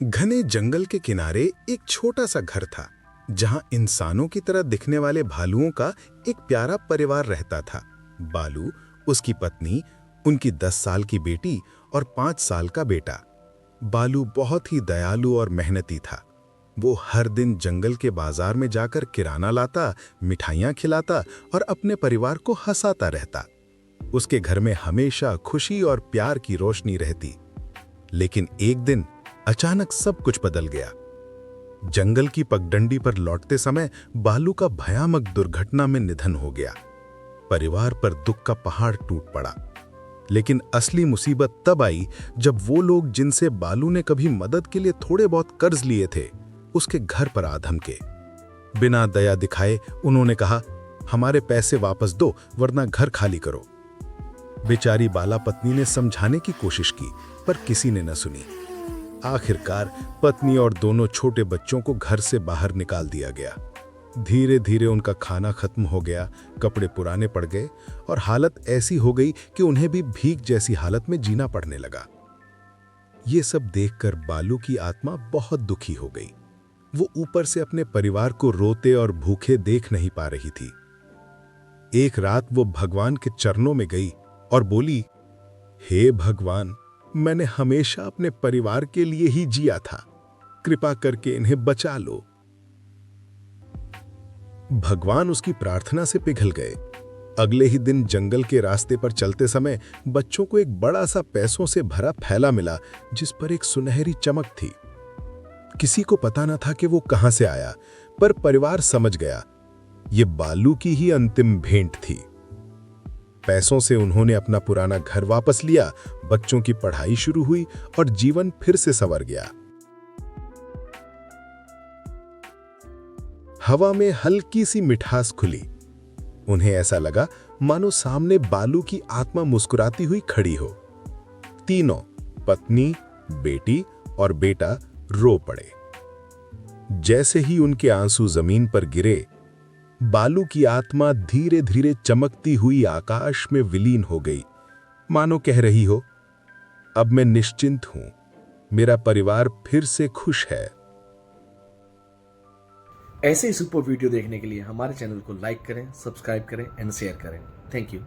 घने जंगल के किनारे एक छोटा सा घर था जहां इंसानों की तरह दिखने वाले भालुओं का एक प्यारा परिवार रहता था। बालू, उसकी पत्नी, उनकी 10 साल की बेटी और 5 साल का बेटा। बालू बहुत ही दयालु और मेहनती था। वो हर दिन जंगल के बाजार में जाकर किराना लाता, मिठाइयाँ खिलाता और अपने परिवार को हंसाता रहता। उसके घर में हमेशा खुशी और प्यार की रोशनी रहती। लेकिन एक दिन अचानक सब कुछ बदल गया। जंगल की पगडंडी पर लौटते समय बालू का भयानक दुर्घटना में निधन हो गया। परिवार पर दुख का पहाड़ टूट पड़ा। लेकिन असली मुसीबत तब आई जब वो लोग जिनसे बालू ने कभी मदद के लिए थोड़े बहुत कर्ज लिए थे, उसके घर पर आ धमके। बिना दया दिखाए उन्होंने कहा, हमारे पैसे वापस दो वरना घर खाली करो। बेचारी बाला पत्नी ने समझाने की कोशिश की, पर किसी ने न सुनी। आखिरकार पत्नी और दोनों छोटे बच्चों को घर से बाहर निकाल दिया गया। धीरे धीरे उनका खाना खत्म हो गया, कपड़े पुराने पड़ गए और हालत ऐसी हो गई कि उन्हें भी भीख जैसी हालत में जीना पड़ने लगा। ये सब देखकर बालू की आत्मा बहुत दुखी हो गई। वो ऊपर से अपने परिवार को रोते और भूखे देख नहीं पा रही थी। एक रात वो भगवान के चरणों में गई और बोली, हे भगवान, मैंने हमेशा अपने परिवार के लिए ही जिया था, कृपा करके इन्हें बचा लो। भगवान उसकी प्रार्थना से पिघल गए। अगले ही दिन जंगल के रास्ते पर चलते समय बच्चों को एक बड़ा सा पैसों से भरा थैला मिला, जिस पर एक सुनहरी चमक थी। किसी को पता न था कि वो कहां से आया, पर परिवार समझ गया ये बालू की ही अंतिम भेंट थी। पैसों से उन्होंने अपना पुराना घर वापस लिया, बच्चों की पढ़ाई शुरू हुई और जीवन फिर से संवर गया। हवा में हल्की सी मिठास खुली। उन्हें ऐसा लगा मानो सामने बालू की आत्मा मुस्कुराती हुई खड़ी हो। तीनों, पत्नी, बेटी और बेटा, रो पड़े। जैसे ही उनके आंसू जमीन पर गिरे, बालू की आत्मा धीरे धीरे चमकती हुई आकाश में विलीन हो गई, मानो कह रही हो, अब मैं निश्चिंत हूं, मेरा परिवार फिर से खुश है। ऐसे ही सुपर वीडियो देखने के लिए हमारे चैनल को लाइक करें, सब्सक्राइब करें एंड शेयर करें। Thank you.